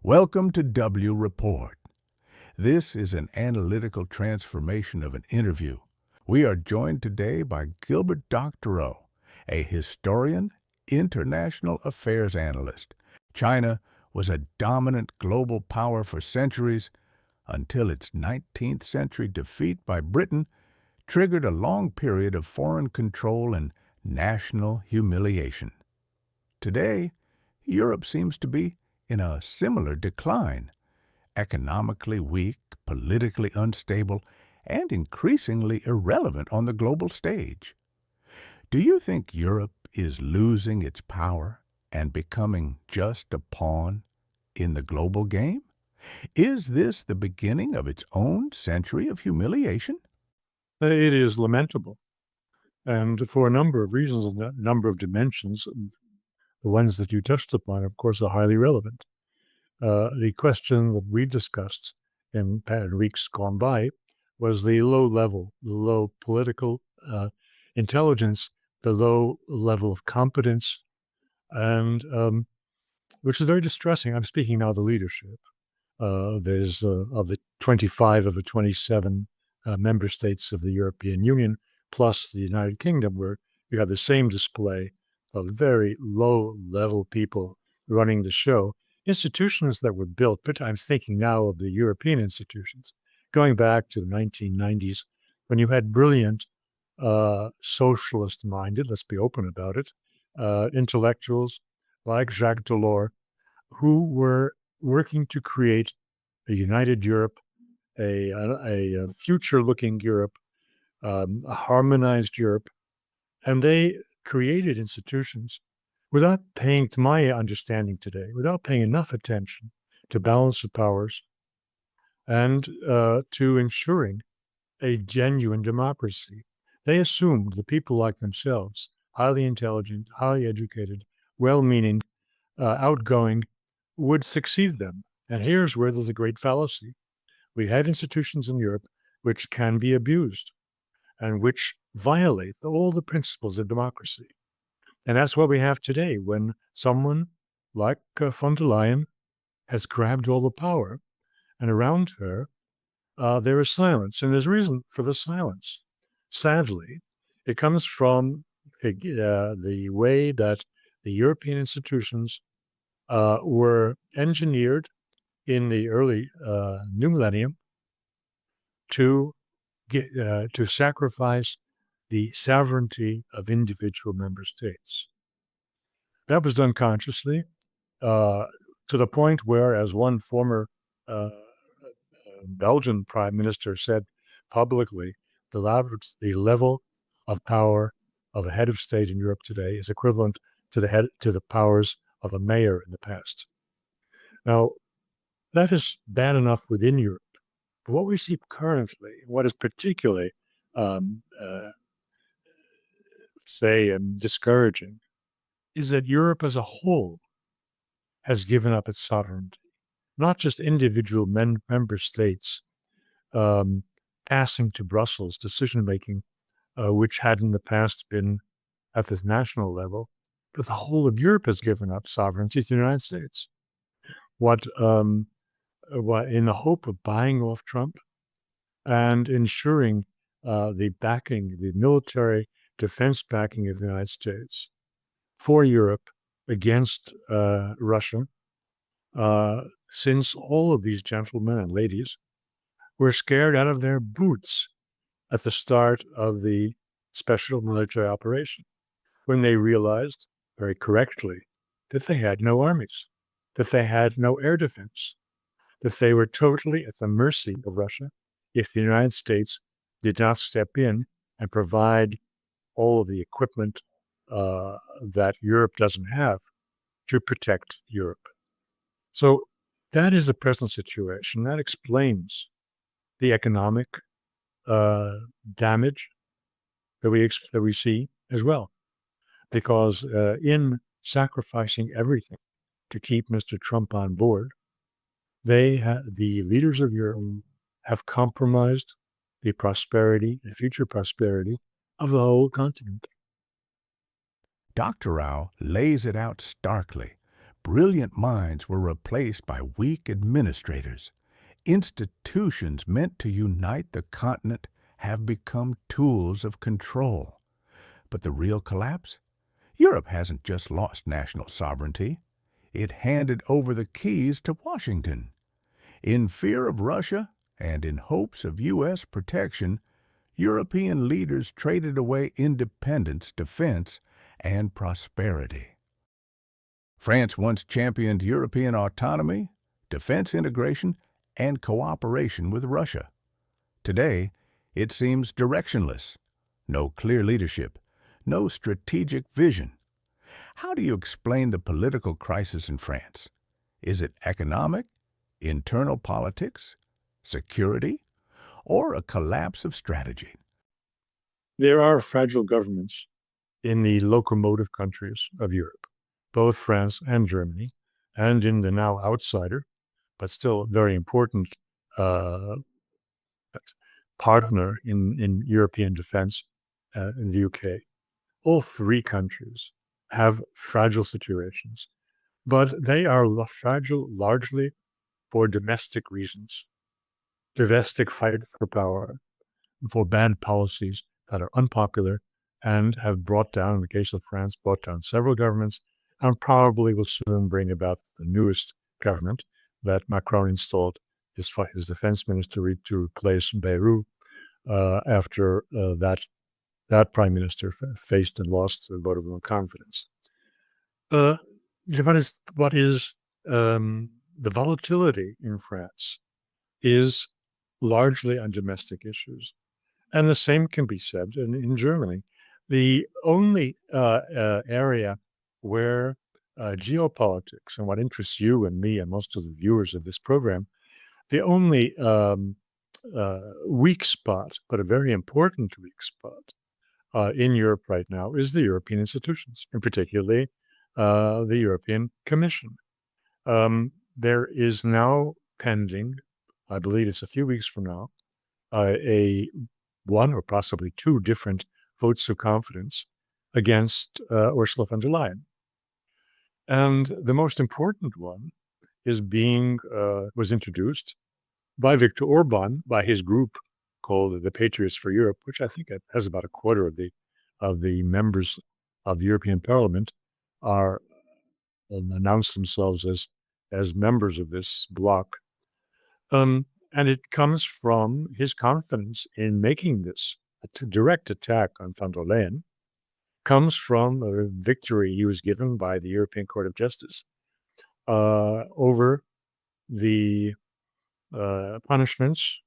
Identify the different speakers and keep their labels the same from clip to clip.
Speaker 1: Welcome to W Report. This is an analytical transformation of an interview. We are joined today by Gilbert Doctorow, a historian, international affairs analyst. China was a dominant global power for centuries until its 19th century defeat by Britain triggered a long period of foreign control and national humiliation. Today, Europe seems to be in a similar decline, economically weak, politically unstable, and increasingly irrelevant on the global stage. Do you think Europe is losing its power and becoming just a pawn in the global game? Is this the beginning of its own century of humiliation?
Speaker 2: It is lamentable, and for a number of reasons and a number of dimensions. The ones that you touched upon, of course, are highly relevant. The question that we discussed in weeks gone by was the low level, the low political intelligence, the low level of competence, and which is very distressing. I'm speaking now of the leadership. There's of the 25 of the 27 member states of the European Union, plus the United Kingdom, where you have the same display of very low-level people running the show. Institutions that were built, but I'm thinking now of the European institutions, going back to the 1990s, when you had brilliant socialist-minded, let's be open about it, intellectuals like Jacques Delors, who were working to create a united Europe, a future-looking Europe, a harmonized Europe, and they created institutions without paying, to my understanding today, without paying enough attention to balance of powers and to ensuring a genuine democracy. They assumed that people like themselves, highly intelligent, highly educated, well-meaning, outgoing, would succeed them. And here's where there's a great fallacy. We had institutions in Europe which can be abused and which violate all the principles of democracy. And that's what we have today when someone like von der Leyen has grabbed all the power, and around her, there is silence. And there's reason for the silence. Sadly, it comes from the way that the European institutions were engineered in the early new millennium to sacrifice the sovereignty of individual member states. That was done consciously, to the point where, as one former Belgian prime minister said publicly, the level of power of a head of state in Europe today is equivalent to the powers of a mayor in the past. Now, that is bad enough within Europe. But what we see currently, what is particularly, discouraging, is that Europe as a whole has given up its sovereignty, not just individual member states passing to Brussels decision-making, which had in the past been at this national level, but the whole of Europe has given up sovereignty to the United States. What in the hope of buying off Trump and ensuring the military defense backing of the United States for Europe against Russia, since all of these gentlemen and ladies were scared out of their boots at the start of the special military operation, when they realized very correctly that they had no armies, that they had no air defense, that they were totally at the mercy of Russia if the United States did not step in and provide all of the equipment that Europe doesn't have to protect Europe. So that is the present situation. That explains the economic damage that we see as well, because in sacrificing everything to keep Mr. Trump on board, the leaders of Europe have compromised the prosperity, the future prosperity of the whole continent.
Speaker 1: Doctorow lays it out starkly. Brilliant minds were replaced by weak administrators. Institutions meant to unite the continent have become tools of control. But the real collapse? Europe hasn't just lost national sovereignty. It handed over the keys to Washington. In fear of Russia and in hopes of U.S. protection, European leaders traded away independence, defense, and prosperity. France once championed European autonomy, defense integration, and cooperation with Russia. Today, it seems directionless. No clear leadership, no strategic vision. How do you explain the political crisis in France? Is it economic, internal politics, security, or a collapse of strategy?
Speaker 2: There are fragile governments in the locomotive countries of Europe, both France and Germany, and in the now outsider, but still very important uh, partner in European defense in the UK. All three countries have fragile situations, but they are fragile largely for domestic reasons, domestic fight for power, for bad policies that are unpopular and have brought down, in the case of France, brought down several governments and probably will soon bring about the newest government that Macron installed his defense minister to replace Bayrou after that prime minister faced and lost the vote of no confidence. Uh, what is the volatility in France is largely on domestic issues. And the same can be said in Germany. The only area where geopolitics and what interests you and me and most of the viewers of this program, the only weak spot, but a very important weak spot in Europe right now is the European institutions, and particularly the European Commission. There is now pending, I believe it's a few weeks from now, a one or possibly two different votes of confidence against Ursula von der Leyen. And the most important one is was introduced by Viktor Orban, by his group called the Patriots for Europe, which I think has about a quarter of the members of the European Parliament are announced themselves as members of this bloc. And it comes from his confidence in making this a direct attack on von der Leyen, comes from a victory he was given by the European Court of Justice over the punishments,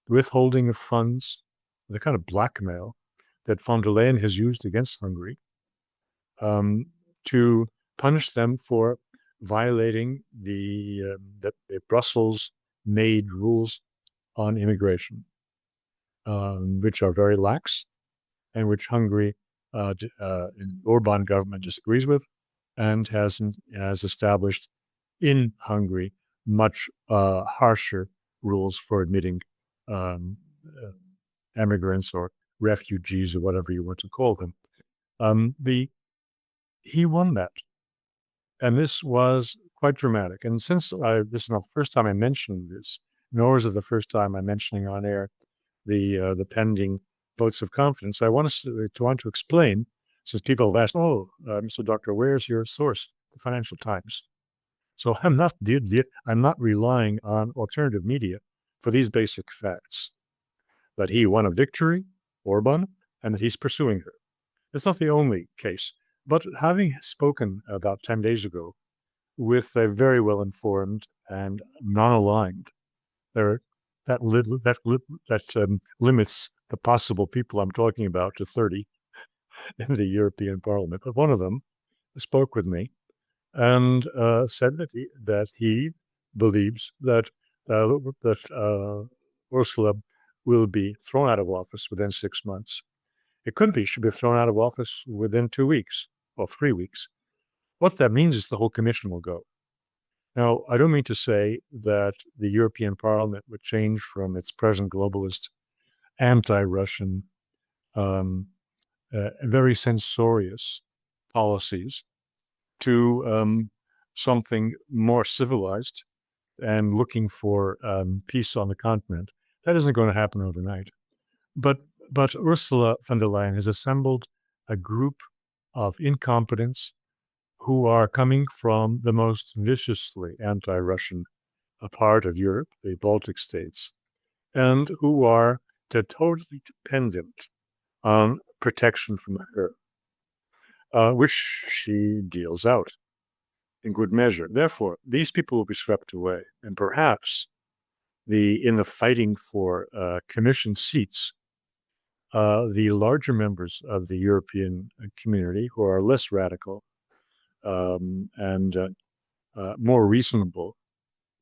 Speaker 2: withholding of funds, the kind of blackmail that von der Leyen has used against Hungary to punish them for violating the Brussels-made rules on immigration, which are very lax and which Hungary, Orban government disagrees with, and has established in Hungary much harsher rules for admitting immigrants or refugees or whatever you want to call them. He won that. And this was quite dramatic. And since this is not the first time I mentioned this, nor is it the first time I'm mentioning on air the pending votes of confidence, I want to explain, since people have asked, Mr. Doctor, where's your source, the Financial Times? So I'm not relying on alternative media for these basic facts. That he won a victory, Orban, and that he's pursuing her. It's not the only case. But having spoken about 10 days ago with a very well-informed and non-aligned, that limits the possible people I'm talking about to 30 in the European Parliament. But one of them spoke with me and said that he believes that Ursula will be thrown out of office within 6 months. It could be she'll be thrown out of office within 2 weeks or 3 weeks. What that means is the whole commission will go. Now, I don't mean to say that the European Parliament would change from its present globalist, anti-Russian, very censorious policies to something more civilized and looking for peace on the continent. That isn't going to happen overnight. But but Ursula von der Leyen has assembled a group of incompetents who are coming from the most viciously anti-Russian part of Europe, the Baltic states, and who are totally dependent on protection from her, which she deals out in good measure. Therefore, these people will be swept away, and perhaps in the fighting for commission seats, the larger members of the European community who are less radical and more reasonable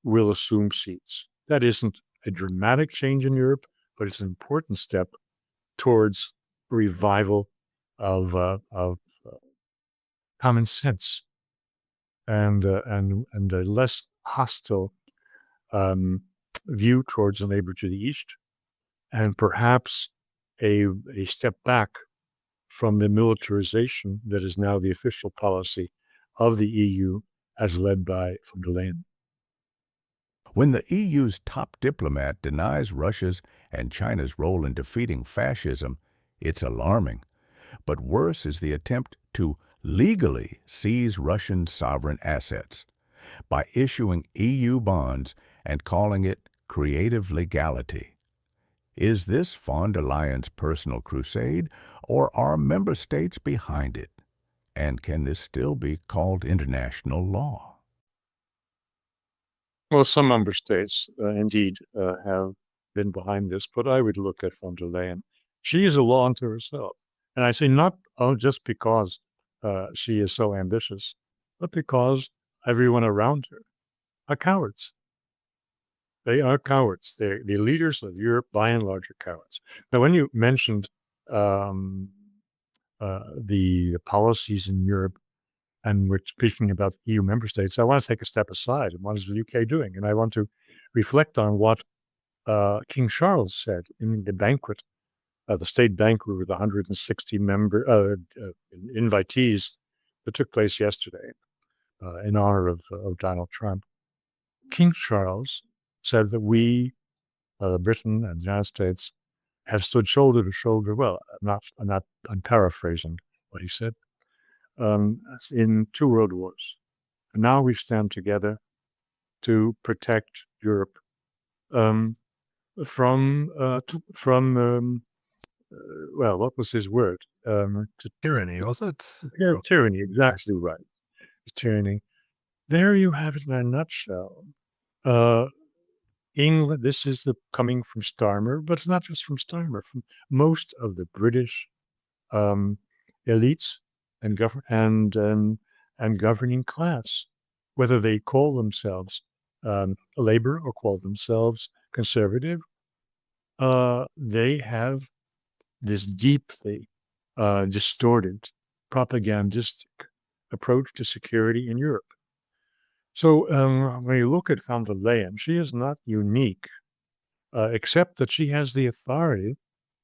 Speaker 2: will assume seats. That isn't a dramatic change in Europe, but it's an important step towards revival of common sense and a less hostile view towards the neighbor to the east, and perhaps a step back from the militarization that is now the official policy of the EU as led by von der Leyen.
Speaker 1: When the EU's top diplomat denies Russia's and China's role in defeating fascism, it's alarming. But worse is the attempt to legally seize Russian sovereign assets by issuing EU bonds and calling it creative legality. Is this von der Leyen's personal crusade, or are member states behind it? And can this still be called international law?
Speaker 2: Well, some member states indeed have been behind this, but I would look at von der Leyen. She is a law unto herself. And I say not just because she is so ambitious, but because everyone around her are cowards. They are cowards. The leaders of Europe, by and large, are cowards. Now, when you mentioned the policies in Europe, and we're speaking about EU member states, I want to take a step aside. And what is the UK doing? And I want to reflect on what King Charles said in the banquet, the state banquet with 160 invitees that took place yesterday in honor of Donald Trump. King Charles said that we, Britain and the United States, have stood shoulder to shoulder. Well, I'm paraphrasing what he said. In 2 world wars. And now we stand together to protect Europe from well, what was his word?
Speaker 3: Tyranny, was it?
Speaker 2: Yeah, tyranny, exactly right. Tyranny. There you have it in a nutshell. England, this is coming from Starmer, but it's not just from Starmer, from most of the British elites and governing class, whether they call themselves Labour or call themselves Conservative. They have this deeply distorted, propagandistic approach to security in Europe. So when you look at von der Leyen, she is not unique, except that she has the authority,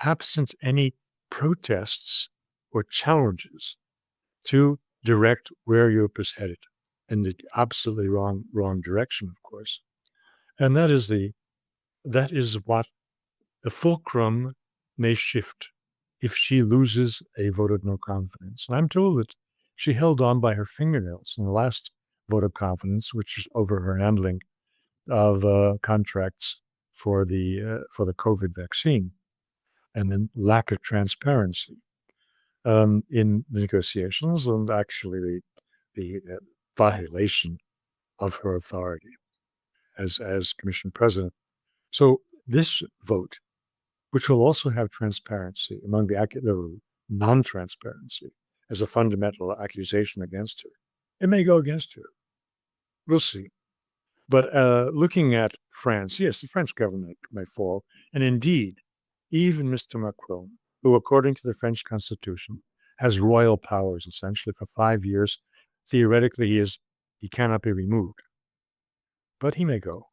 Speaker 2: absent any protests or challenges, to direct where Europe is headed in the absolutely wrong direction, of course. And that is what the fulcrum may shift if she loses a vote of no confidence. And I'm told that she held on by her fingernails in the last vote of confidence, which is over her handling of contracts for the COVID vaccine, and then lack of transparency in the negotiations, and actually the violation of her authority as Commission President. So this vote, which will also have transparency among the non-transparency as a fundamental accusation against her, it may go against her. We'll see. But looking at France, yes, the French government may fall. And indeed, even Mr. Macron, who, according to the French constitution, has royal powers essentially for 5 years, theoretically he cannot be removed. But he may go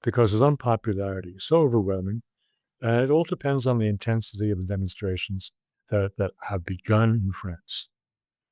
Speaker 2: because his unpopularity is so overwhelming. It all depends on the intensity of the demonstrations that have begun in France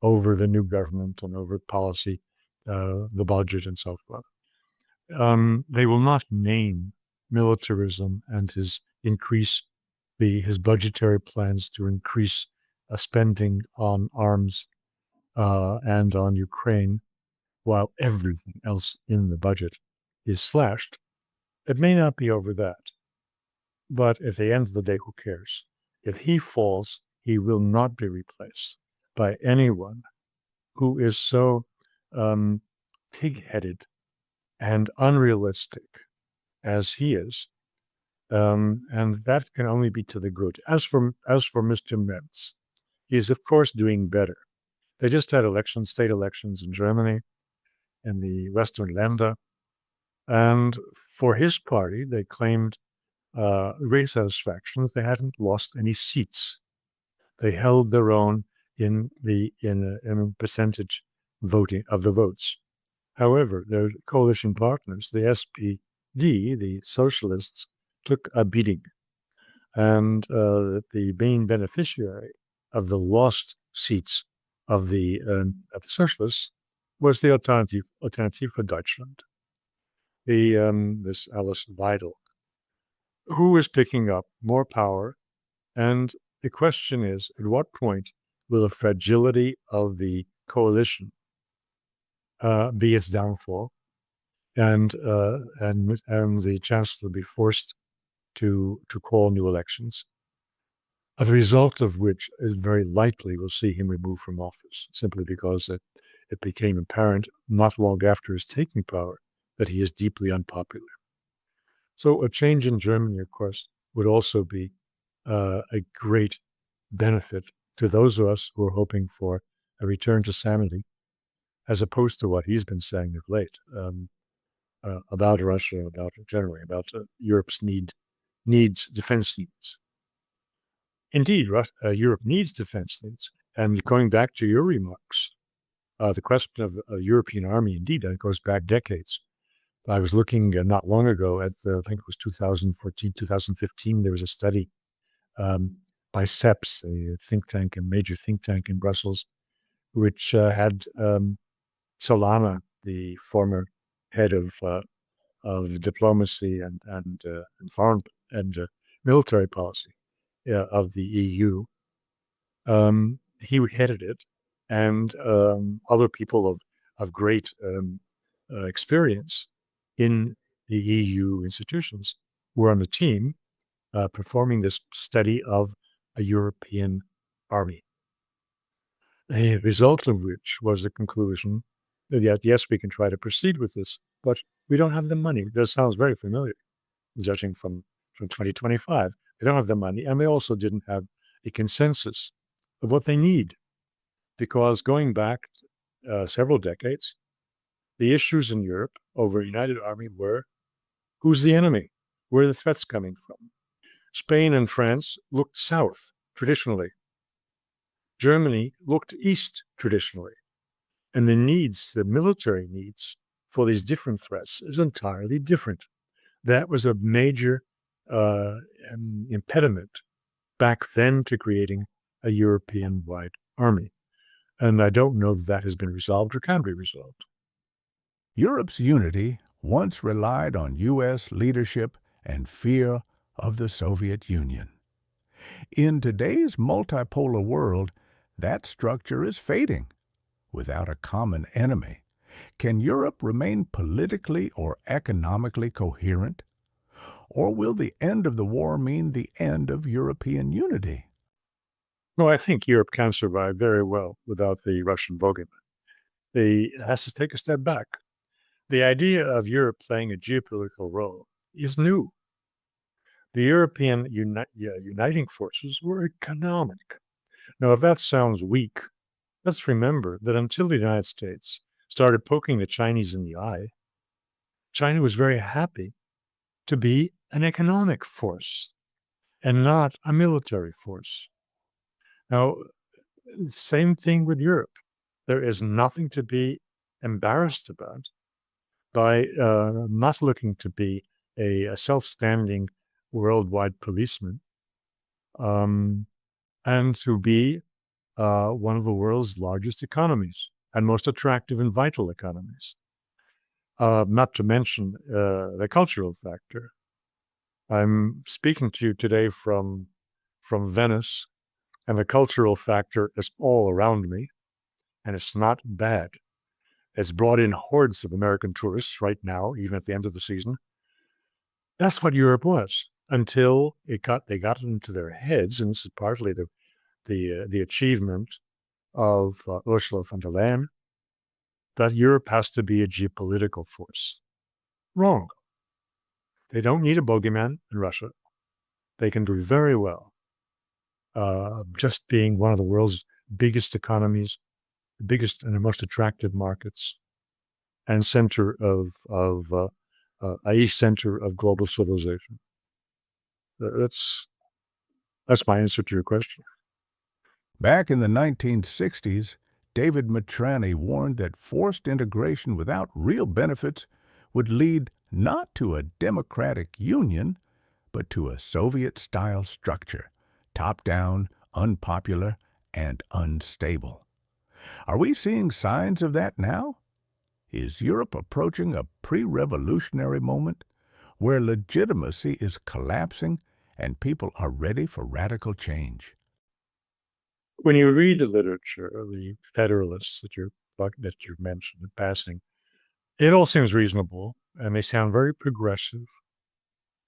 Speaker 2: over the new government and over policy the budget and so forth. They will not name militarism and his budgetary plans to increase spending on arms and on Ukraine, while everything else in the budget is slashed. It may not be over that, but at the end of the day, who cares? If he falls, he will not be replaced by anyone who is so pig-headed and unrealistic as he is. And that can only be to the good. As for Mr. Merz, he is of course doing better. They just had state elections in Germany and the Western Länder, and for his party, they claimed great satisfaction that they hadn't lost any seats. They held their own in a percentage voting of the votes. However, their coalition partners, the SPD, the socialists, took a beating, and the main beneficiary of the lost seats of the socialists was the Alternative for Deutschland, this Alice Weidel, who is picking up more power. And the question is, at what point will the fragility of the coalition be its downfall, and the chancellor be forced to call new elections, as a result of which is very likely we'll see him removed from office, simply because it became apparent not long after his taking power that he is deeply unpopular. So a change in Germany, of course, would also be a great benefit to those of us who are hoping for a return to sanity, as opposed to what he's been saying of late about Russia, about Europe's defense needs. Indeed, Europe needs defense needs. And going back to your remarks, the question of a European army, indeed, that goes back decades. I was looking not long ago at, I think it was 2014, 2015, there was a study by CEPS, a major think tank in Brussels, which had Solana, the former head of diplomacy and foreign and military policy of the EU. He headed it, and other people of great experience in the EU institutions were on the team performing this study of a European army. The result of which was the conclusion that yes, we can try to proceed with this, but we don't have the money. That sounds very familiar, judging from 2025. They don't have the money, and they also didn't have a consensus of what they need, because going back several decades, the issues in Europe over a united army were, who's the enemy? Where are the threats coming from? Spain and France looked south traditionally. Germany looked east traditionally. And the military needs for these different threats is entirely different. That was a major impediment back then to creating a European-wide army. And I don't know that has been resolved or can be resolved.
Speaker 1: Europe's unity once relied on U.S. leadership and fear of the Soviet Union. In today's multipolar world, that structure is fading. Without a common enemy, can Europe remain politically or economically coherent? Or will the end of the war mean the end of European unity?
Speaker 2: No, I think Europe can survive very well without the Russian bogeyman. It has to take a step back. The idea of Europe playing a geopolitical role is new. The European uniting forces were economic. Now, if that sounds weak, let's remember that until the United States started poking the Chinese in the eye, China was very happy to be an economic force and not a military force. Now, same thing with Europe. There is nothing to be embarrassed about by not looking to be a self-standing worldwide policeman, and to be one of the world's largest economies. and most attractive and vital economies. Not to mention the cultural factor. I'm speaking to you today from Venice, and the cultural factor is all around me, and it's not bad. It's brought in hordes of American tourists right now, even at the end of the season. That's what Europe was until they got it into their heads, and this is partly the achievement of Ursula von der Leyen, that Europe has to be a geopolitical force. Wrong. They don't need a bogeyman in Russia. They can do very well just being one of the world's biggest economies, the biggest and the most attractive markets, and center of a center of global civilization. That's my answer to your question.
Speaker 1: Back in the 1960s, David Matrani warned that forced integration without real benefits would lead not to a democratic union, but to a Soviet-style structure, top-down, unpopular, and unstable. Are we seeing signs of that now? Is Europe approaching a pre-revolutionary moment where legitimacy is collapsing and people are ready for radical change?
Speaker 2: When you read the literature of the Federalists that you mentioned in passing, it all seems reasonable, and they sound very progressive.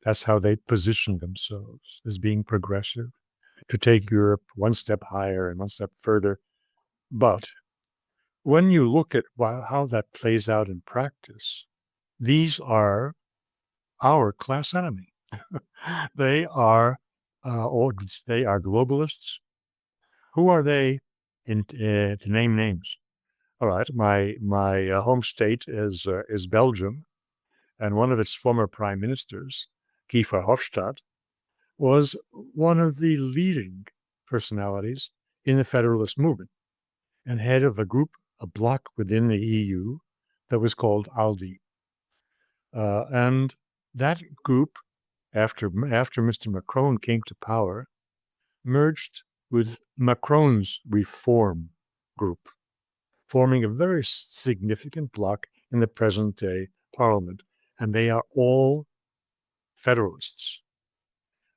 Speaker 2: That's how they position themselves, as being progressive, to take Europe one step higher and one step further. But when you look at how that plays out in practice, these are our class enemy. They are globalists. Who are they? To name names. All right, my home state is Belgium, and one of its former prime ministers, Guy Verhofstadt, was one of the leading personalities in the Federalist movement and head of a bloc within the EU that was called ALDI. And that group, after Mr. Macron came to power, merged with Macron's reform group, forming a very significant bloc in the present-day parliament, and they are all federalists.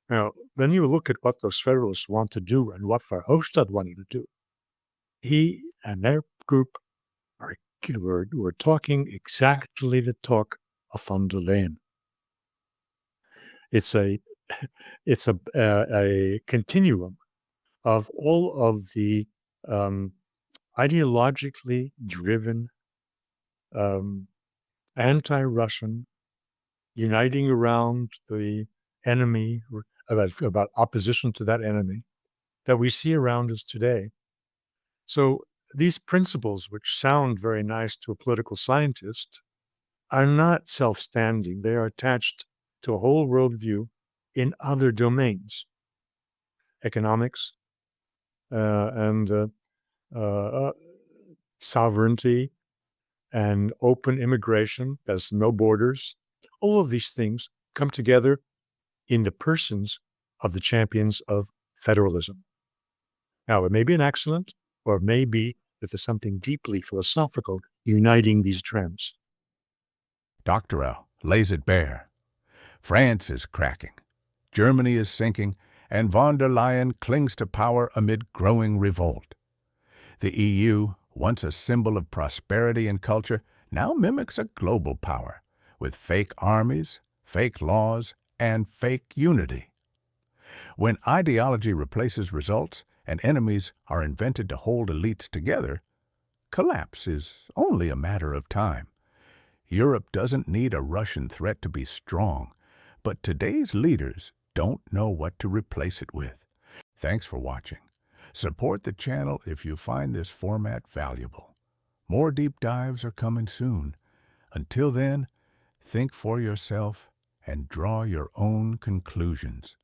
Speaker 2: Now, when you look at what those federalists want to do and what Verhofstadt wanted to do, he and their group were talking exactly the talk of von der Leyen. It's a continuum of all of the ideologically driven anti-Russian, uniting around the enemy, about opposition to that enemy, that we see around us today. So these principles, which sound very nice to a political scientist, are not self-standing. They are attached to a whole worldview in other domains, economics, and sovereignty, and open immigration, there's no borders. All of these things come together in the persons of the champions of federalism. Now, it may be an accident, or it may be that there's something deeply philosophical uniting these trends.
Speaker 1: Doctorow lays it bare. France is cracking, Germany is sinking, and von der Leyen clings to power amid growing revolt. The EU, once a symbol of prosperity and culture, now mimics a global power, with fake armies, fake laws, and fake unity. When ideology replaces results and enemies are invented to hold elites together, collapse is only a matter of time. Europe doesn't need a Russian threat to be strong, but today's leaders don't know what to replace it with. Thanks for watching. Support the channel if you find this format valuable. More deep dives are coming soon. Until then, think for yourself and draw your own conclusions.